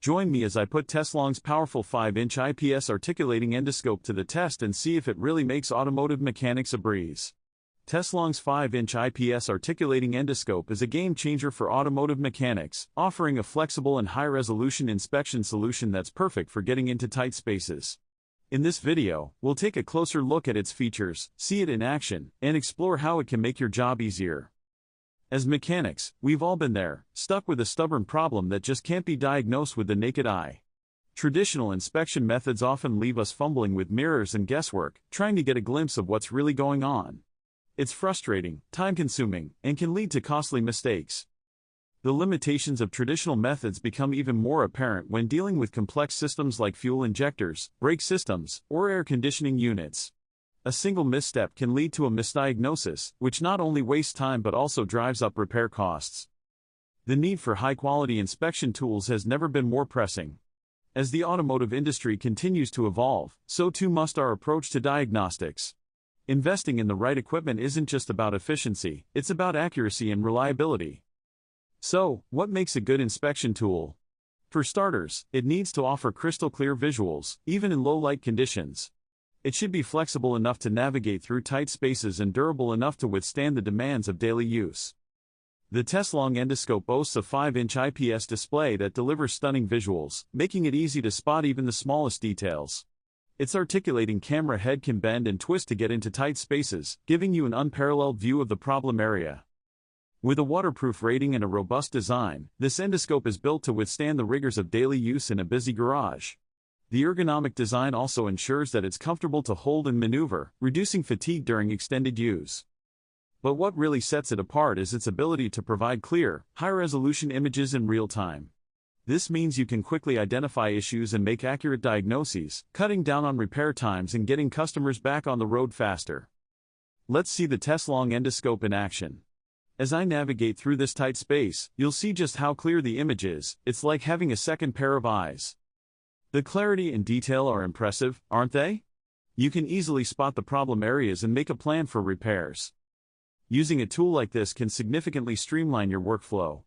Join me as I put Teslong's powerful 5-inch IPS articulating endoscope to the test and see if it really makes automotive mechanics a breeze. Teslong's 5-inch IPS articulating endoscope is a game-changer for automotive mechanics, offering a flexible and high-resolution inspection solution that's perfect for getting into tight spaces. In this video, we'll take a closer look at its features, see it in action, and explore how it can make your job easier. As mechanics, we've all been there, stuck with a stubborn problem that just can't be diagnosed with the naked eye. Traditional inspection methods often leave us fumbling with mirrors and guesswork, trying to get a glimpse of what's really going on. It's frustrating, time-consuming, and can lead to costly mistakes. The limitations of traditional methods become even more apparent when dealing with complex systems like fuel injectors, brake systems, or air conditioning units. A single misstep can lead to a misdiagnosis, which not only wastes time but also drives up repair costs. The need for high-quality inspection tools has never been more pressing. As the automotive industry continues to evolve, so too must our approach to diagnostics. Investing in the right equipment isn't just about efficiency, it's about accuracy and reliability. So, what makes a good inspection tool? For starters, it needs to offer crystal-clear visuals, even in low-light conditions. It should be flexible enough to navigate through tight spaces and durable enough to withstand the demands of daily use. The Teslong Endoscope boasts a 5-inch IPS display that delivers stunning visuals, making it easy to spot even the smallest details. Its articulating camera head can bend and twist to get into tight spaces, giving you an unparalleled view of the problem area. With a waterproof rating and a robust design, this endoscope is built to withstand the rigors of daily use in a busy garage. The ergonomic design also ensures that it's comfortable to hold and maneuver, reducing fatigue during extended use. But what really sets it apart is its ability to provide clear, high-resolution images in real time. This means you can quickly identify issues and make accurate diagnoses, cutting down on repair times and getting customers back on the road faster. Let's see the Teslong Endoscope in action. As I navigate through this tight space, you'll see just how clear the image is. It's like having a second pair of eyes. The clarity and detail are impressive, aren't they? You can easily spot the problem areas and make a plan for repairs. Using a tool like this can significantly streamline your workflow.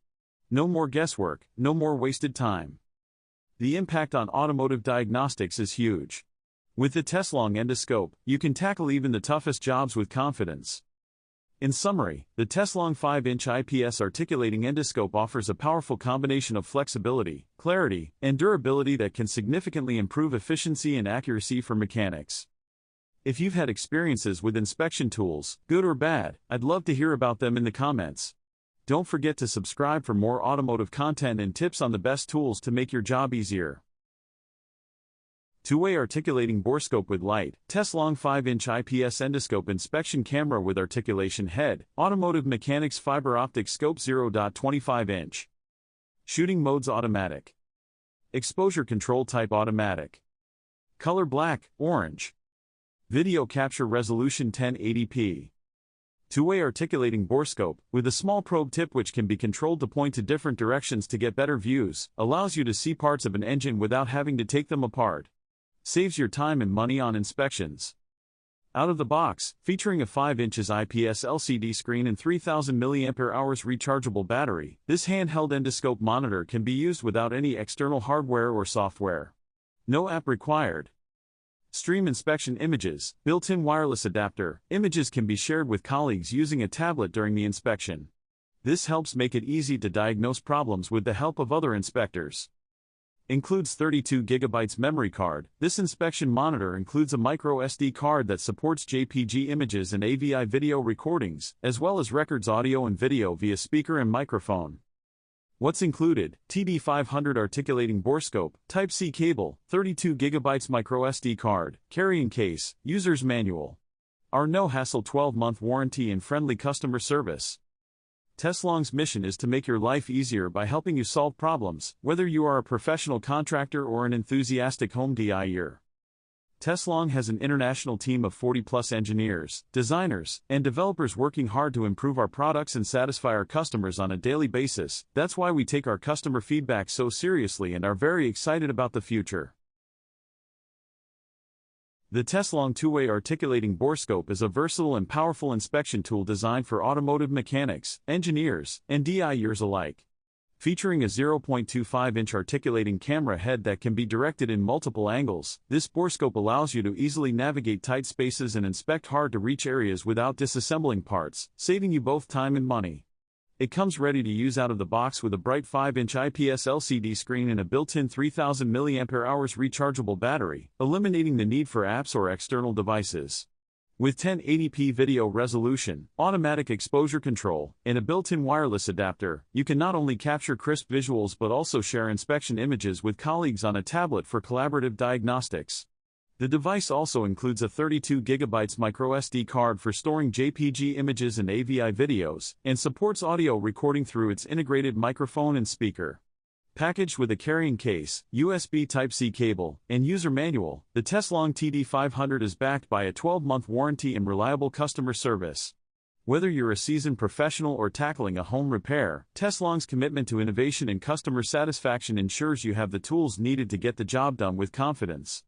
No more guesswork, no more wasted time. The impact on automotive diagnostics is huge. With the Teslong Endoscope, you can tackle even the toughest jobs with confidence. In summary, the Teslong 5-inch IPS articulating endoscope offers a powerful combination of flexibility, clarity, and durability that can significantly improve efficiency and accuracy for mechanics. If you've had experiences with inspection tools, good or bad, I'd love to hear about them in the comments. Don't forget to subscribe for more automotive content and tips on the best tools to make your job easier. Two-way articulating Borescope with light, Teslong 5-inch IPS endoscope inspection camera with articulation head, automotive mechanics fiber optic scope 0.25 inch. Shooting modes automatic. Exposure control type automatic. Color black, orange. Video capture resolution 1080p. Two-way articulating Borescope, with a small probe tip which can be controlled to point to different directions to get better views, allows you to see parts of an engine without having to take them apart. Saves your time and money on inspections. Out of the box, featuring a 5-inch IPS LCD screen and 3000 mAh rechargeable battery, this handheld endoscope monitor can be used without any external hardware or software. No app required. Stream inspection images, built-in wireless adapter, images can be shared with colleagues using a tablet during the inspection. This helps make it easy to diagnose problems with the help of other inspectors. Includes 32 GB memory card. This inspection monitor includes a micro SD card that supports JPG images and AVI video recordings, as well as records audio and video via speaker and microphone. What's included? TD500 articulating Borescope, Type-C cable, 32 GB micro SD card, carrying case, user's manual. Our no-hassle 12-month warranty and friendly customer service. Teslong's mission is to make your life easier by helping you solve problems, whether you are a professional contractor or an enthusiastic home DIYer. Teslong has an international team of 40-plus engineers, designers, and developers working hard to improve our products and satisfy our customers on a daily basis. That's why we take our customer feedback so seriously and are very excited about the future. The Teslong two-way articulating Borescope is a versatile and powerful inspection tool designed for automotive mechanics, engineers, and DIYers alike. Featuring a 0.25-inch articulating camera head that can be directed in multiple angles, this Borescope allows you to easily navigate tight spaces and inspect hard-to-reach areas without disassembling parts, saving you both time and money. It comes ready to use out of the box with a bright 5-inch IPS LCD screen and a built-in 3000 mAh rechargeable battery, eliminating the need for apps or external devices. With 1080p video resolution, automatic exposure control, and a built-in wireless adapter, you can not only capture crisp visuals but also share inspection images with colleagues on a tablet for collaborative diagnostics. The device also includes a 32GB microSD card for storing JPG images and AVI videos, and supports audio recording through its integrated microphone and speaker. Packaged with a carrying case, USB Type-C cable, and user manual, the Teslong TD500 is backed by a 12-month warranty and reliable customer service. Whether you're a seasoned professional or tackling a home repair, Teslong's commitment to innovation and customer satisfaction ensures you have the tools needed to get the job done with confidence.